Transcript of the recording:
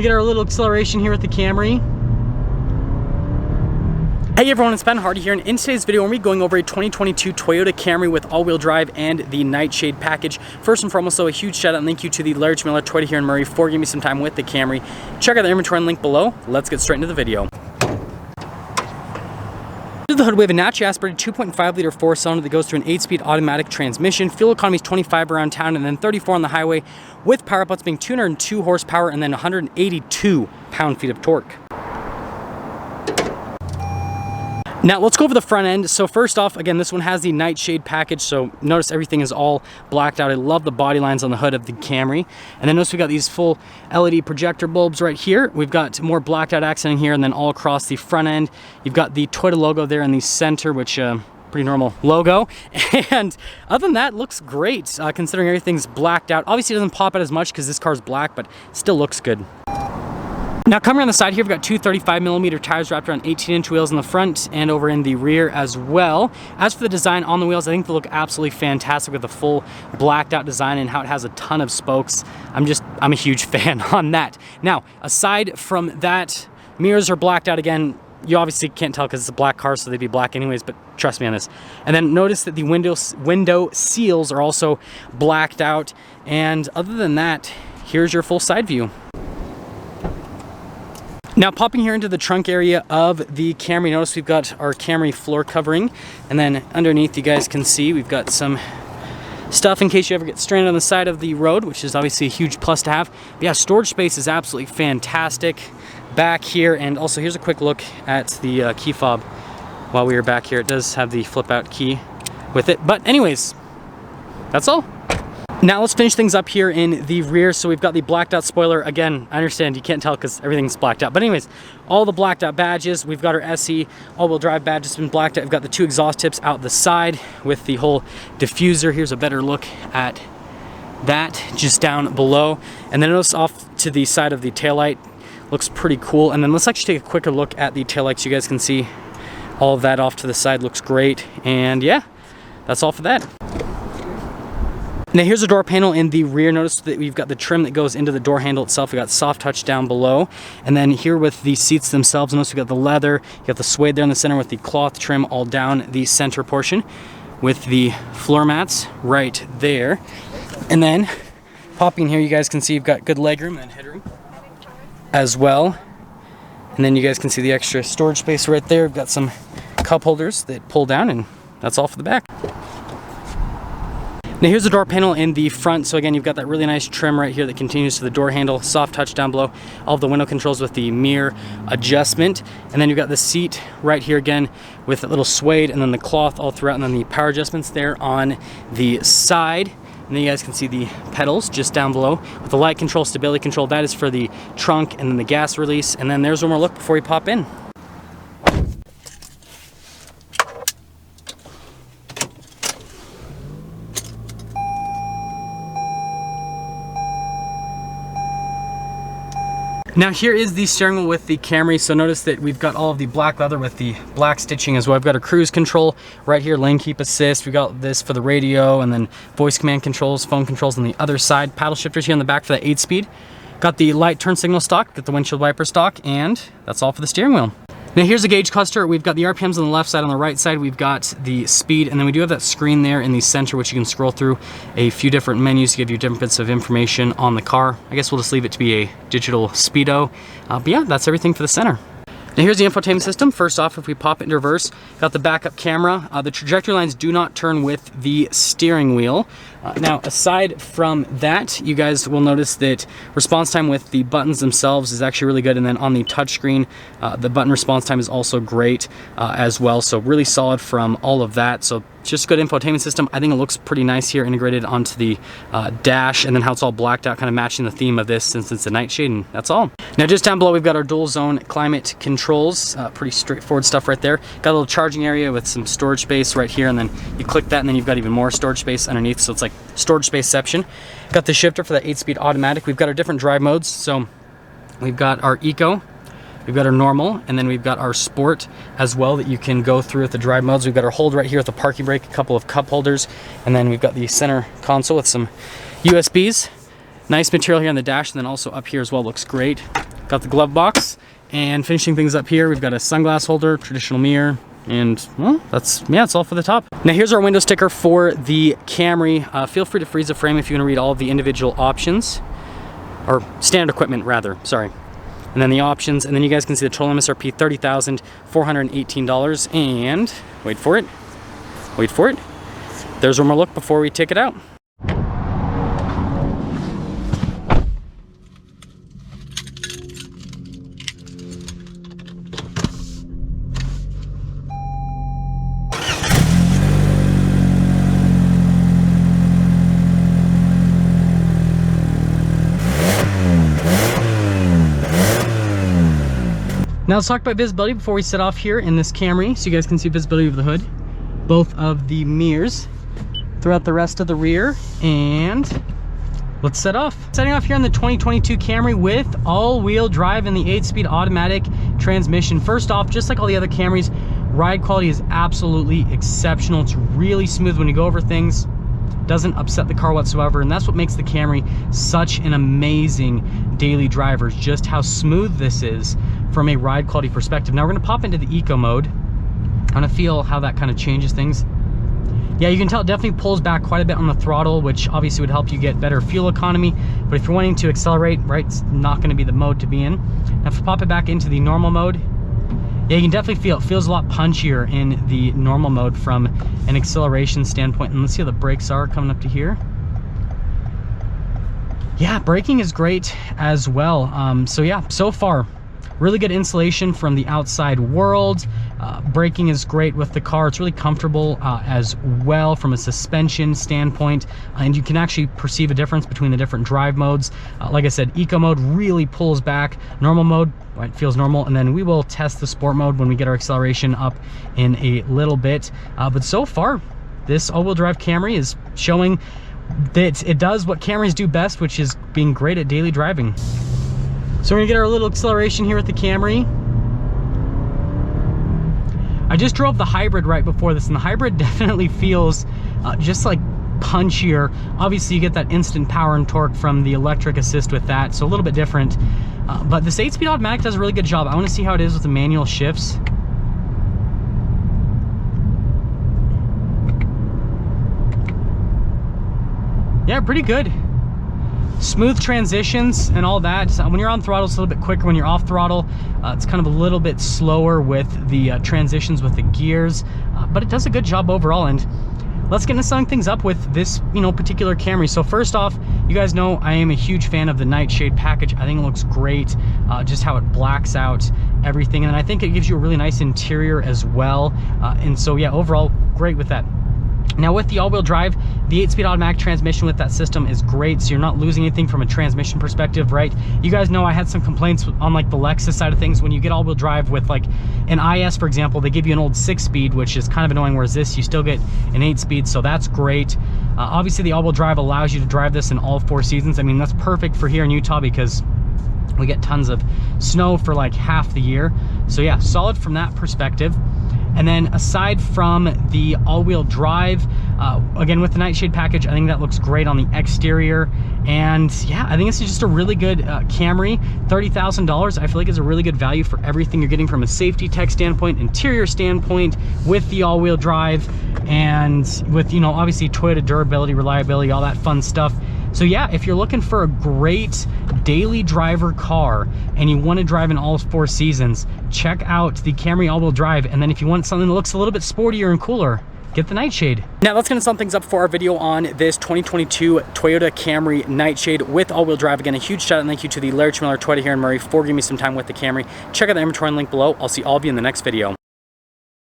We get our little acceleration here with the Camry. Hey everyone, it's Ben Hardy here, and in today's video, we're going to be going over a 2022 Toyota Camry with all-wheel drive and the Nightshade package. First and foremost, though, a huge shout out and thank you to the Large Miller Toyota here in Murray for giving me some time with the Camry. Check out the inventory and link below. Let's get straight into the video. To the hood, we have a naturally aspirated 2.5 liter 4-cylinder that goes through an 8-speed automatic transmission. Fuel economy is 25 around town and then 34 on the highway, with power outputs being 202 horsepower and then 182 pound-feet of torque. Now let's go over the front end. So first off, again, this one has the Nightshade package, so notice everything is all blacked out. I love the body lines on the hood of the Camry. And then notice we got these full LED projector bulbs right here. We've got more blacked out accenting here, and then all across the front end, you've got the Toyota logo there in the center, which pretty normal logo. And other than that, looks great considering everything's blacked out. Obviously it doesn't pop out as much because this car's black, but still looks good. Now coming around the side here, we've got two 35mm tires wrapped around 18-inch wheels in the front and over in the rear as well. As for the design on the wheels, I think they look absolutely fantastic with the full blacked out design and how it has a ton of spokes. I'm a huge fan on that. Now, aside from that, mirrors are blacked out again. You obviously can't tell because it's a black car, so they'd be black anyways, but trust me on this. And then notice that the window seals are also blacked out. And other than that, here's your full side view. Now popping here into the trunk area of the Camry, notice we've got our Camry floor covering, and then underneath you guys can see we've got some stuff in case you ever get stranded on the side of the road, which is obviously a huge plus to have. But yeah, storage space is absolutely fantastic back here. And also here's a quick look at the key fob while we were back here. It does have the flip out key with it, but anyways, that's all. Now let's finish things up here in the rear. So we've got the blacked out spoiler. Again, I understand you can't tell because everything's blacked out. But anyways, all the blacked out badges. We've got our SE all-wheel drive badge has been blacked out. We've got the two exhaust tips out the side with the whole diffuser. Here's a better look at that just down below. And then notice off to the side of the taillight. Looks pretty cool. And then let's actually take a quicker look at the taillights. You guys can see all of that off to the side looks great. And yeah, that's all for that. Now here's the door panel in the rear. Notice that we've got the trim that goes into the door handle itself. We got soft touch down below. And then here with the seats themselves, notice we got the leather, you got the suede there in the center with the cloth trim all down the center portion with the floor mats right there. And then popping here, you guys can see you've got good legroom and headroom as well. And then you guys can see the extra storage space right there. We've got some cup holders that pull down, and that's all for the back. Now here's the door panel in the front. So again, you've got that really nice trim right here that continues to the door handle, soft touch down below, all of the window controls with the mirror adjustment. And then you've got the seat right here again with that little suede and then the cloth all throughout, and then the power adjustments there on the side. And then you guys can see the pedals just down below with the light control, stability control. That is for the trunk and then the gas release. And then there's one more look before we pop in. Now here is the steering wheel with the Camry. So notice that we've got all of the black leather with the black stitching as well. I've got a cruise control right here, lane keep assist. We've got this for the radio and then voice command controls, phone controls on the other side. Paddle shifters here on the back for the 8-speed. Got the light turn signal stock, got the windshield wiper stock, and that's all for the steering wheel. Now here's a gauge cluster. We've got the RPMs on the left side. On the right side, we've got the speed, and then we do have that screen there in the center, which you can scroll through a few different menus to give you different bits of information on the car. I guess we'll just leave it to be a digital speedo. But yeah, that's everything for the center. Now here's the infotainment system. First off, if we pop it into reverse, got the backup camera. The trajectory lines do not turn with the steering wheel. Now, aside from that, you guys will notice that response time with the buttons themselves is actually really good. And then on the touchscreen, the button response time is also great as well. So really solid from all of that. So just a good infotainment system. I think it looks pretty nice here, integrated onto the dash, and then how it's all blacked out, kind of matching the theme of this since it's a Nightshade, and that's all. Now just down below, we've got our dual zone climate controls. Pretty straightforward stuff right there. Got a little charging area with some storage space right here, and then you click that, and then you've got even more storage space underneath, so it's like storage spaceception. Got the shifter for that 8-speed automatic. We've got our different drive modes. So we've got our Eco, we've got our normal, and then we've got our sport as well that you can go through with the drive modes. We've got our hold right here with the parking brake, a couple of cup holders, and then we've got the center console with some USBs. Nice material here on the dash, and then also up here as well, looks great. Got the glove box, and finishing things up here, we've got a sunglass holder, traditional mirror, and well, that's all for the top. Now here's our window sticker for the Camry. Feel free to freeze the frame if you want to read all of the individual options, or standard equipment rather, sorry. And then the options, and then you guys can see the total MSRP, $30,418, and wait for it, there's one more look before we take it out. Now let's talk about visibility before we set off here in this Camry, so you guys can see visibility of the hood, both of the mirrors throughout the rest of the rear, and let's set off. Setting off here in the 2022 Camry with all-wheel drive and the 8-speed automatic transmission. First off, just like all the other Camrys, ride quality is absolutely exceptional. It's really smooth when you go over things. Doesn't upset the car whatsoever, and that's what makes the Camry such an amazing daily driver, just how smooth this is from a ride quality perspective. Now we're going to pop into the eco mode. I'm going to feel how that kind of changes things. Yeah, you can tell it definitely pulls back quite a bit on the throttle, which obviously would help you get better fuel economy, but if you're wanting to accelerate, right, it's not going to be the mode to be in. Now if we pop it back into the normal mode, yeah, you can definitely feel it feels a lot punchier in the normal mode from an acceleration standpoint. And let's see how the brakes are coming up to here. Yeah, braking is great as well. So yeah, so far, really good insulation from the outside world. Braking is great with the car. It's really comfortable as well from a suspension standpoint, and you can actually perceive a difference between the different drive modes. Like I said, eco mode really pulls back. Normal mode, it feels normal, and then we will test the sport mode when we get our acceleration up in a little bit. But so far, this all-wheel drive Camry is showing that it does what Camrys do best, which is being great at daily driving. So we're gonna get our little acceleration here with the Camry. I just drove the hybrid right before this, and the hybrid definitely feels just like punchier. Obviously you get that instant power and torque from the electric assist with that, so a little bit different. But this 8-speed automatic does a really good job. I want to see how it is with the manual shifts. Yeah, pretty good. Smooth transitions and all that. So when you're on throttle, it's a little bit quicker. When you're off throttle, it's kind of a little bit slower with the transitions with the gears, but it does a good job overall. And let's get into summing things up with this, particular Camry. So first off, you guys know I am a huge fan of the Nightshade package. I think it looks great, just how it blacks out everything, and I think it gives you a really nice interior as well. And so yeah, overall great with that. Now with the all-wheel drive, the 8-speed automatic transmission with that system is great, so you're not losing anything from a transmission perspective, right? You guys know I had some complaints on like the Lexus side of things. When you get all-wheel drive with like an IS, for example, they give you an old 6-speed, which is kind of annoying, whereas this, you still get an 8-speed, so that's great. Obviously the all-wheel drive allows you to drive this in all 4 seasons. I mean, that's perfect for here in Utah because we get tons of snow for like half the year. So yeah, solid from that perspective. And then aside from the all-wheel drive, again with the Nightshade package, I think that looks great on the exterior. And yeah, I think this is just a really good Camry. $30,000 I feel like is a really good value for everything you're getting from a safety tech standpoint, interior standpoint, with the all-wheel drive, and with, obviously Toyota durability, reliability, all that fun stuff. So yeah, if you're looking for a great daily driver car and you want to drive in all 4 seasons, check out the Camry all-wheel drive. And then if you want something that looks a little bit sportier and cooler, get the Nightshade. Now let's get into some things up for our video on this 2022 Toyota Camry Nightshade with all-wheel drive. Again, a huge shout out and thank you to the Larry Schmiller Toyota here in Murray for giving me some time with the Camry. Check out the inventory link below. I'll see all of you in the next video.